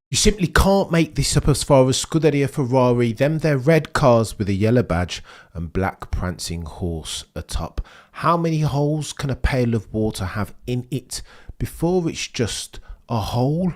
You simply can't make this up as far as Scuderia Ferrari, them their red cars with a yellow badge and black prancing horse atop. How many holes can a pail of water have in it before it's just a hole?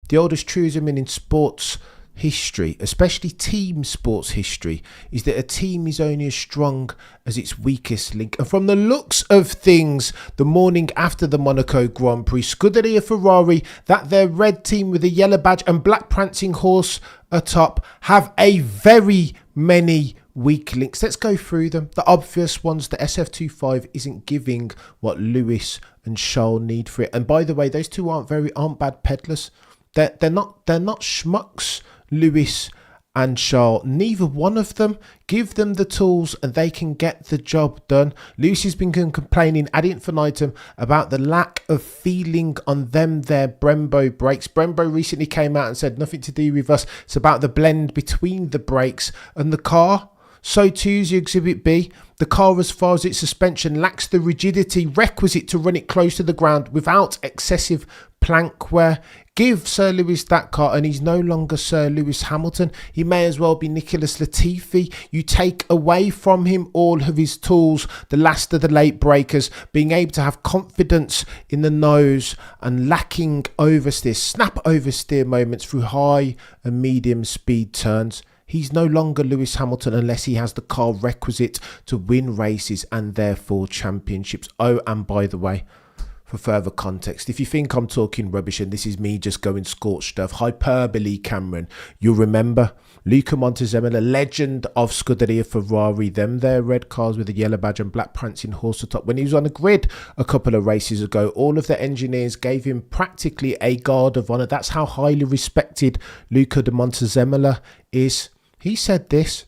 The oldest truism in sports history, especially team sports history, is that a team is only as strong as its weakest link. And from the looks of things, the morning after the Monaco Grand Prix, Scuderia Ferrari, that their red team with a yellow badge and black prancing horse atop, have a very many weak links. Let's go through them. The obvious ones: the SF25 isn't giving what Lewis and Charles need for it. And by the way, those two aren't bad peddlers. They're not schmucks, Lewis and Charles. Neither one of them. Give them the tools and they can get the job done. Lewis has been complaining ad infinitum about the lack of feeling on their Brembo brakes. Brembo recently came out and said nothing to do with us. It's about the blend between the brakes and the car. So too is Exhibit B. The car, as far as its suspension, lacks the rigidity requisite to run it close to the ground without excessive plank wear. Give Sir Lewis that car and he's no longer Sir Lewis Hamilton. He may as well be Nicholas Latifi. You take away from him all of his tools, the last of the late breakers, being able to have confidence in the nose and lacking oversteer, snap oversteer moments through high and medium speed turns. He's no longer Lewis Hamilton unless he has the car requisite to win races and therefore championships. Oh, and by the way, for further context, if you think I'm talking rubbish and this is me just going scorched earth, hyperbole, Cameron, you'll remember Luca Montezemolo, legend of Scuderia Ferrari, them their red cars with a yellow badge and black prancing horse atop. When he was on the grid a couple of races ago, all of the engineers gave him practically a guard of honour. That's how highly respected Luca de Montezemolo is. He said this,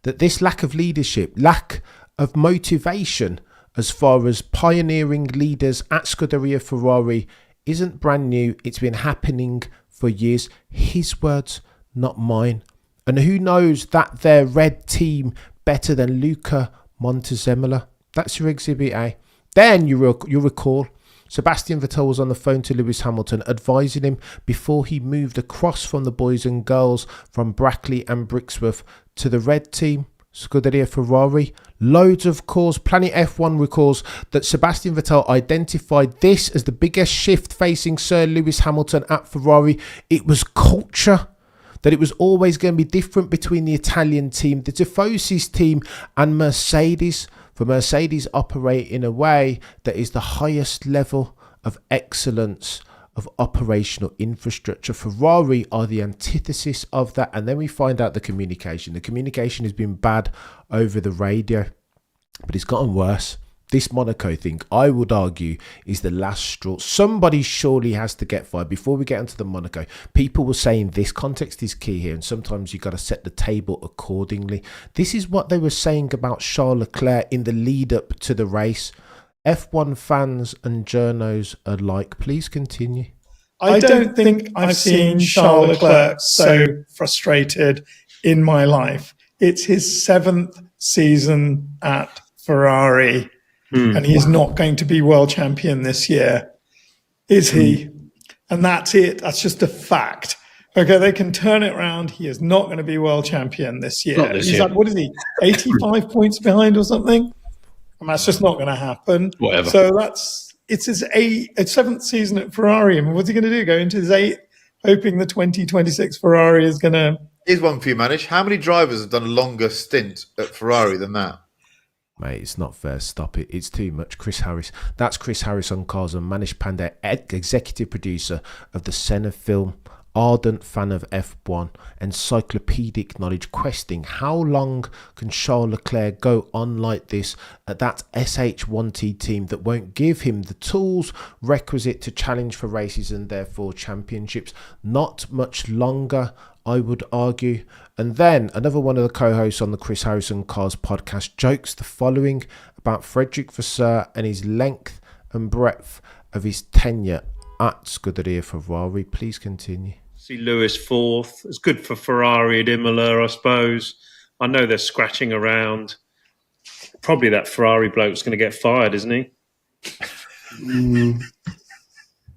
that this lack of leadership, lack of motivation as far as pioneering leaders at Scuderia Ferrari isn't brand new. It's been happening for years. His words, not mine. And who knows that their red team better than Luca Montezemolo? That's your Exhibit A. Then you recall Sebastian Vettel was on the phone to Lewis Hamilton, advising him before he moved across from the boys and girls from Brackley and Brixworth to the red team, Scuderia Ferrari. Loads of calls. Planet F1 recalls that Sebastian Vettel identified this as the biggest shift facing Sir Lewis Hamilton at Ferrari. It was culture. That it was always going to be different between the Italian team, the Tifosi's team and Mercedes. For Mercedes operate in a way that is the highest level of excellence of operational infrastructure. Ferrari are the antithesis of that. And then we find out the communication. The communication has been bad over the radio, but it's gotten worse. This Monaco thing, I would argue, is the last straw. Somebody surely has to get fired. Before we get into the Monaco, people were saying this context is key here, and sometimes you got to set the table accordingly. This is what they were saying about Charles Leclerc in the lead up to the race. F1 fans and journos alike, please continue. I don't think I've seen Charles Leclerc so frustrated in my life. It's his 7th season at Ferrari. And he is not going to be world champion this year, is he? And that's it. That's just a fact. Okay, they can turn it around. He is not going to be world champion this year. He's like, what is he, 85 points behind or something? And that's just not going to happen. Whatever. So it's his 7th season at Ferrari. And what's he going to do? Go into his 8th, hoping the 2026 Ferrari is going to... Here's one for you, Manish. How many drivers have done a longer stint at Ferrari than that? Mate, it's not fair. Stop it. It's too much. Chris Harris. That's Chris Harris on cars and Manish Pandey, executive producer of the Senna film, ardent fan of F1, encyclopedic knowledge, questing how long can Charles Leclerc go on like this at that SH1T team that won't give him the tools requisite to challenge for races and therefore championships. Not much longer, I would argue. And then another one of the co-hosts on the Chris Harrison Cars podcast jokes the following about Frederick Vasseur and his length and breadth of his tenure at Scuderia Ferrari. Please continue. See Lewis 4th. It's good for Ferrari at Imola, I suppose. I know they're scratching around. Probably that Ferrari bloke's going to get fired, isn't he?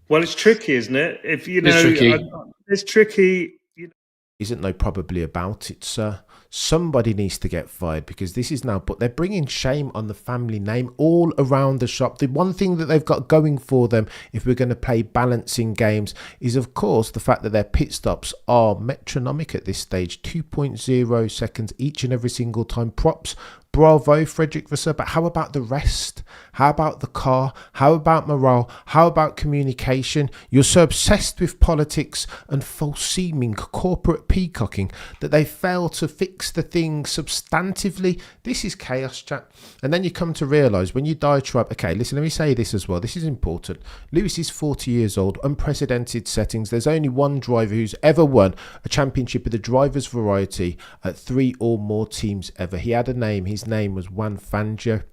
Well, it's tricky, isn't it? If you know, It's tricky. Isn't no probably about it, sir. Somebody needs to get fired because this is now, but they're bringing shame on the family name all around the shop. The one thing that they've got going for them, if we're going to play balancing games, is of course the fact that their pit stops are metronomic at this stage, 2.0 seconds each and every single time. Props. Bravo, Frederick Vasseur. But how about the rest? How about the car? How about morale? How about communication? You're so obsessed with politics and false seeming corporate peacocking that they fail to fix the thing substantively. This is chaos, chat. And then you come to realise when you diatribe, okay, listen, let me say this as well. This is important. Lewis is 40 years old, unprecedented settings. There's only one driver who's ever won a championship of the driver's variety at 3 or more teams ever. He had a name. His name was Juan Fangio.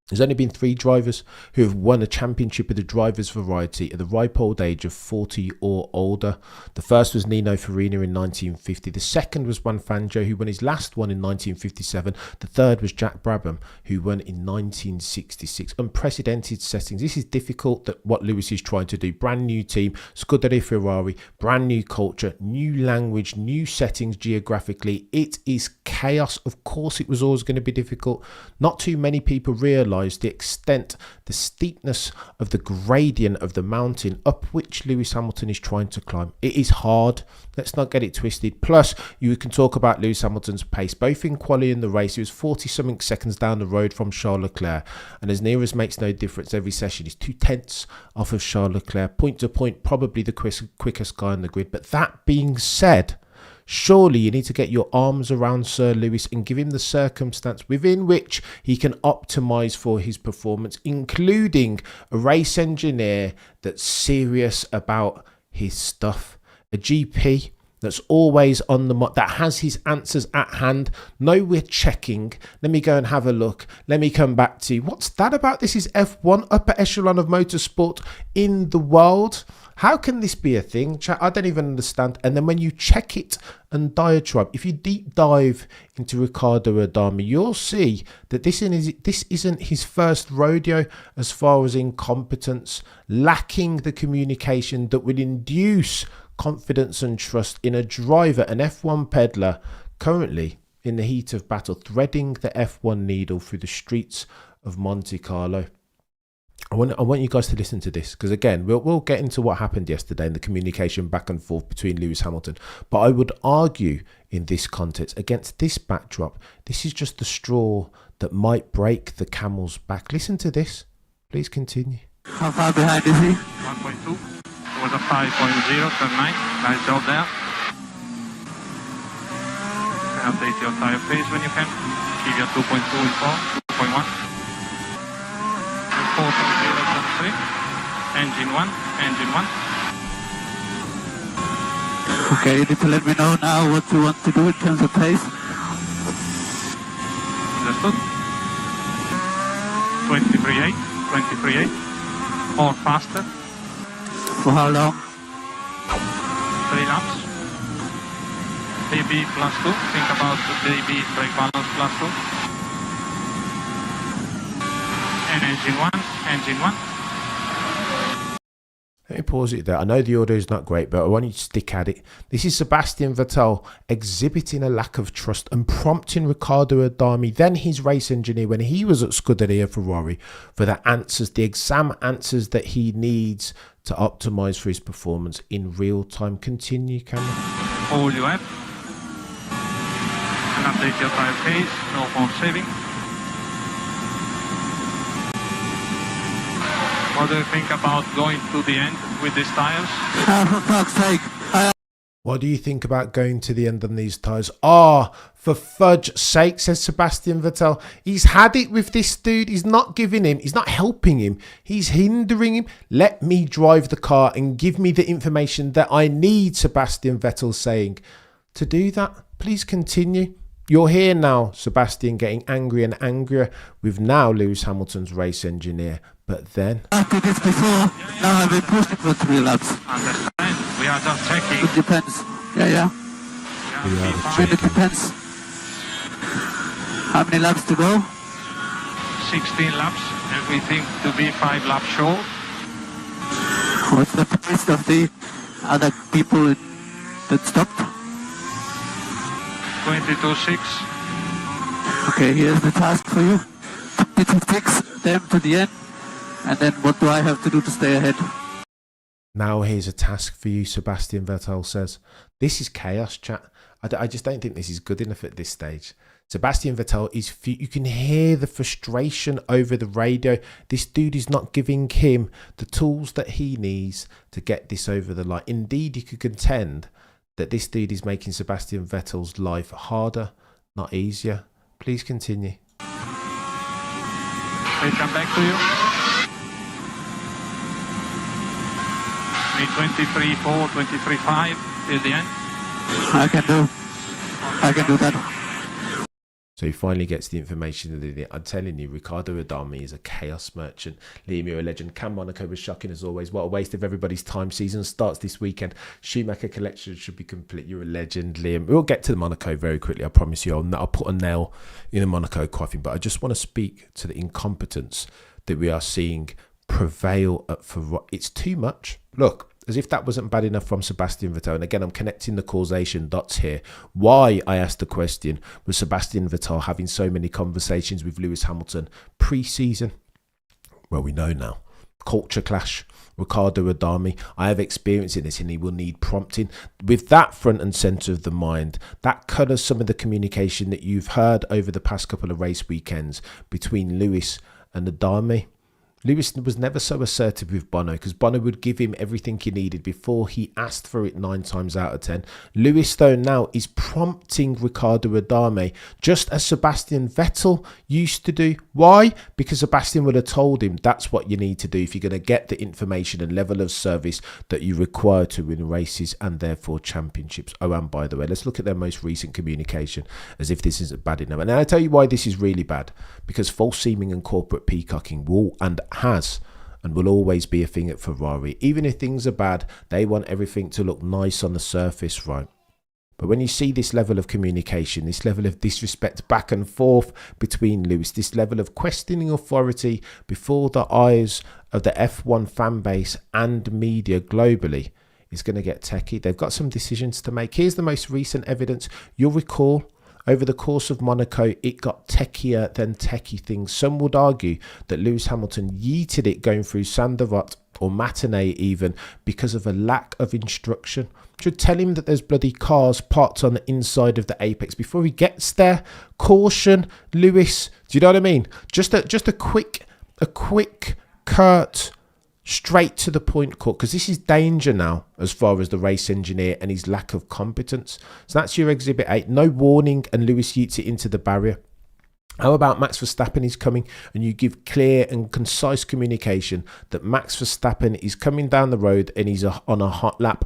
There's only been 3 drivers who have won a championship of the driver's variety at the ripe old age of 40 or older. The first was Nino Farina in 1950. The second was Juan Fangio, who won his last one in 1957. The third was Jack Brabham, who won in 1966. Unprecedented settings. This is difficult, that what Lewis is trying to do. Brand new team, Scuderia Ferrari, brand new culture, new language, new settings geographically. It is chaos. Of course, it was always going to be difficult. Not too many people realise the extent, the steepness of the gradient of the mountain up which Lewis Hamilton is trying to climb. It is hard. Let's not get it twisted. Plus, you can talk about Lewis Hamilton's pace, both in quali and the race. He was 40-something seconds down the road from Charles Leclerc, and as near as makes no difference every session, he's 2/10 off of Charles Leclerc. Point to point, probably the quickest guy on the grid. But that being said, surely you need to get your arms around Sir Lewis and give him the circumstance within which he can optimise for his performance, including a race engineer that's serious about his stuff, a GP that's always on the that has his answers at hand. No, we're checking. Let me go and have a look. Let me come back to you. What's that about? This is F1, upper echelon of motorsport in the world. How can this be a thing? I don't even understand. And then when you check it and diatribe, if you deep dive into Ricardo Adami, you'll see that this isn't his first rodeo as far as incompetence, lacking the communication that would induce confidence and trust in a driver, an F1 peddler, currently in the heat of battle, threading the F1 needle through the streets of Monte Carlo. I want you guys to listen to this, because again, we'll get into what happened yesterday and the communication back and forth between Lewis Hamilton. But I would argue in this context, against this backdrop, this is just the straw that might break the camel's back. Listen to this. Please continue. How far behind is he? 1.2. It was a 5.0, turn 9. Nice job there. Update your tire phase when you can. Give you a 2.2 in 4, 2.1. 4.0, turn 3. Engine 1, engine 1. Okay, you need to let me know now what you want to do in terms of pace. Understood? 23.8, 23.8. Or faster. For how long? 3 laps. AB plus 2. Think about the AB brake balance plus 2. And engine 1, engine 1. Let me pause it there. I know the audio is not great, but I want you to stick at it. This is Sebastian Vettel exhibiting a lack of trust and prompting Ricardo Adami, then his race engineer when he was at Scuderia Ferrari, for the answers, the exam answers that he needs to optimise for his performance in real time. Continue, Cameron. All you have. And update your tire phase, no more saving. What do you think about going to the end with these tires? For fuck's sake. What do you think about going to the end on these tyres? For fudge sake, says Sebastian Vettel. He's had it with this dude. He's not giving him, he's not helping him. He's hindering him. Let me drive the car and give me the information that I need, Sebastian Vettel saying. To do that, please continue. You're here now, Sebastian, getting angry and angrier with now Lewis Hamilton's race engineer. But then... I did this before. Now I've been pushing for 3 laps. Understand? We are just checking. It depends. Yeah. It depends. How many laps to go? 16 laps, and we think to be 5 laps short. What's the pace of the other people That stopped. 22.6. Okay, here's the task for you. Need to fix them to the end. And then what do I have to do to stay ahead? Now here's a task for you, Sebastian Vettel says. This is chaos, chat. I just don't think this is good enough at this stage. Sebastian Vettel you can hear the frustration over the radio. This dude is not giving him the tools that he needs to get this over the line. Indeed, you could contend that this dude is making Sebastian Vettel's life harder, not easier. Please continue. They come back to you. 23.4, 23.5 is the end. I can do that. So he finally gets the information that I'm telling you, Ricardo Adami is a chaos merchant. Liam, you're a legend. Cam Monaco was shocking as always. What a waste of everybody's time. Season starts this weekend. Schumacher collection should be complete. You're a legend, Liam. We'll get to the Monaco very quickly. I promise you. I'll put a nail in the Monaco coffin. But I just want to speak to the incompetence that we are seeing prevail at Ferrari. It's too much. Look. As if that wasn't bad enough from Sebastian Vettel. And again, I'm connecting the causation dots here. Why, I asked the question, was Sebastian Vettel having so many conversations with Lewis Hamilton pre-season? Well, we know now. Culture clash. Ricardo Adami. I have experience in this and he will need prompting. With that front and centre of the mind, that colours some of the communication that you've heard over the past couple of race weekends between Lewis and Adami. Lewis was never so assertive with Bono because Bono would give him everything he needed before he asked for it 9 times out of 10. Lewis, though, now is prompting Ricardo Adami just as Sebastian Vettel used to do. Why? Because Sebastian would have told him that's what you need to do if you're going to get the information and level of service that you require to win races and therefore championships. Oh, and by the way, let's look at their most recent communication as if this isn't bad enough. And I'll tell you why this is really bad. Because false seeming and corporate peacocking will and has and will always be a thing at Ferrari. Even if things are bad, they want everything to look nice on the surface, right? But when you see this level of communication, this level of disrespect back and forth between Lewis, this level of questioning authority before the eyes of the F1 fan base and media globally, it's going to get techie. They've got some decisions to make. Here's the most recent evidence. You'll recall over the course of Monaco, it got techier than techie things. Some would argue that Lewis Hamilton yeeted it going through Sandoval or Matinee even because of a lack of instruction. Should tell him that there's bloody cars parked on the inside of the apex before he gets there. Caution, Lewis. Do you know what I mean? Just a quick, curt, straight to the point call, because this is danger now as far as the race engineer and his lack of competence. So that's your exhibit 8. No warning and Lewis yeets it into the barrier. How about Max Verstappen is coming and you give clear and concise communication that Max Verstappen is coming down the road and he's on a hot lap?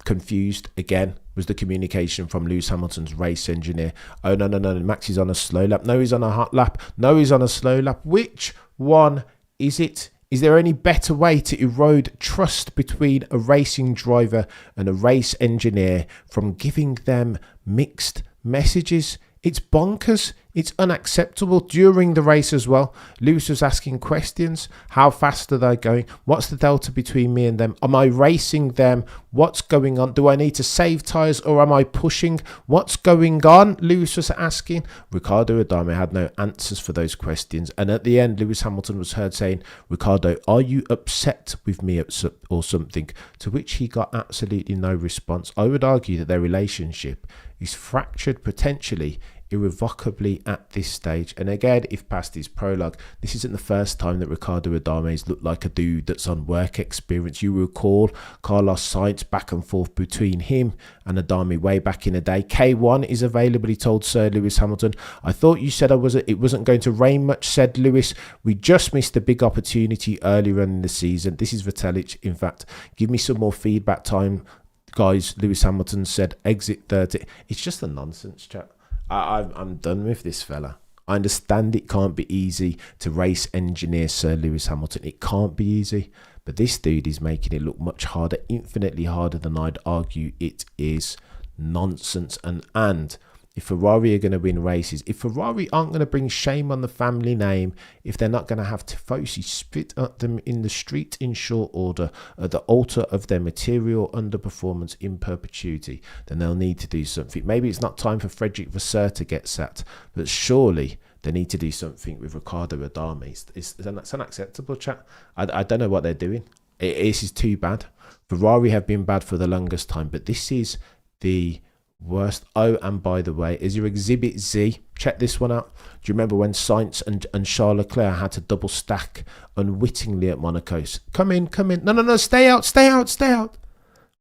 Confused again was the communication from Lewis Hamilton's race engineer. Oh, no, Max is on a slow lap. No, he's on a hot lap. No, he's on a slow lap. Which one is it? Is there any better way to erode trust between a racing driver and a race engineer from giving them mixed messages? It's bonkers. It's unacceptable. During the race as well, Lewis was asking questions. How fast are they going? What's the delta between me and them? Am I racing them? What's going on? Do I need to save tyres or am I pushing? What's going on? Lewis was asking. Ricardo Adami had no answers for those questions. And at the end, Lewis Hamilton was heard saying, Ricardo, are you upset with me or something? To which he got absolutely no response. I would argue that their relationship is fractured potentially irrevocably at this stage. And again, if past his prologue, this isn't the first time that Ricardo Adami's looked like a dude that's on work experience. You recall Carlos Sainz back and forth between him and Adami way back in the day. K1 is available, he told Sir Lewis Hamilton. I thought you said it wasn't going to rain much, said Lewis. We just missed a big opportunity earlier in the season. This is Vitalic. In fact, give me some more feedback time, guys. Lewis Hamilton said exit 30. It's just a nonsense chat. I'm done with this fella. I understand it can't be easy to race engineer Sir Lewis Hamilton. It can't be easy. But this dude is making it look much harder, infinitely harder than I'd argue it is. Nonsense. And if if Ferrari are going to win races, if Ferrari aren't going to bring shame on the family name, if they're not going to have tifosi spit at them in the street in short order at the altar of their material underperformance in perpetuity, then they'll need to do something. Maybe it's not time for Frederick Vasseur to get sacked, but surely they need to do something with Ricardo Adami. It's unacceptable, chat. I don't know what they're doing. This is too bad. Ferrari have been bad for the longest time, but this is the worst. Oh, and by the way, is your Exhibit Z? Check this one out. Do you remember when Sainz and Charles Leclerc had to double stack unwittingly at Monaco? Come in. No, stay out.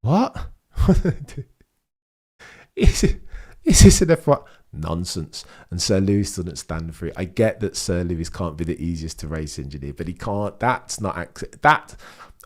What? Is this an F1? Nonsense. And Sir Lewis doesn't stand for it. I get that Sir Lewis can't be the easiest to race engineer, but he can't. That's not that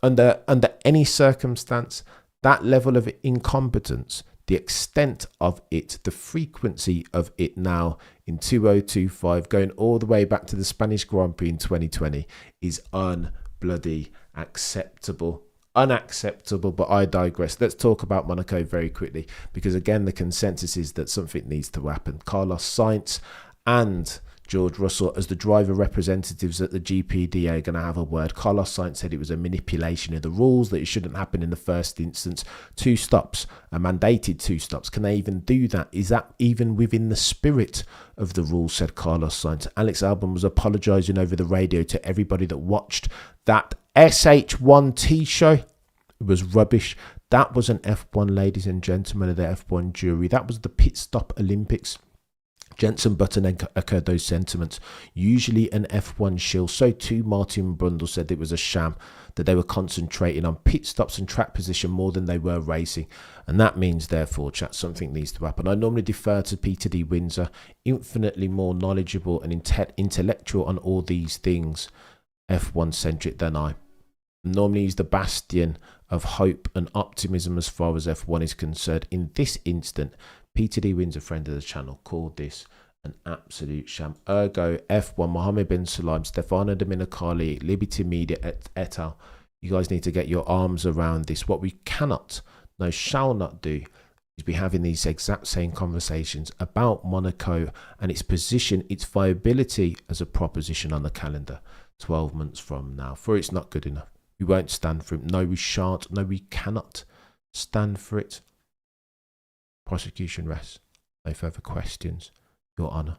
under any circumstance. That level of incompetence, the extent of it, the frequency of it now in 2025, going all the way back to the Spanish Grand Prix in 2020, is unbloody acceptable. Unacceptable, but I digress. Let's talk about Monaco very quickly, because again, the consensus is that something needs to happen. Carlos Sainz and George Russell, as the driver representatives at the GPDA, are going to have a word. Carlos Sainz said it was a manipulation of the rules, that it shouldn't happen in the first instance. 2 stops, a mandated 2 stops. Can they even do that? Is that even within the spirit of the rules, said Carlos Sainz. Alex Albon was apologising over the radio to everybody that watched that SH1T show. It was rubbish. That was an F1, ladies and gentlemen of the F1 jury. That was the pit stop Olympics. Jenson Button echoed those sentiments. Usually an F1 shill. So too Martin Brundle said it was a sham, that they were concentrating on pit stops and track position more than they were racing. And that means, therefore, chat, something needs to happen. I normally defer to Peter D. Windsor, infinitely more knowledgeable and intellectual on all these things, F1 centric, than I. Normally he's the bastion of hope and optimism as far as F1 is concerned. In this instant, Peter D. Windsor, friend of the channel, called this an absolute sham. Ergo, F1, Mohammed bin Salim, Stefano Dominicali, Liberty Media, et al. You guys need to get your arms around this. What we cannot, no, shall not do, is be having these exact same conversations about Monaco and its position, its viability as a proposition on the calendar 12 months from now. For it's not good enough. We won't stand for it. No, we shan't. No, we cannot stand for it. Prosecution rests. No further questions, Your Honour.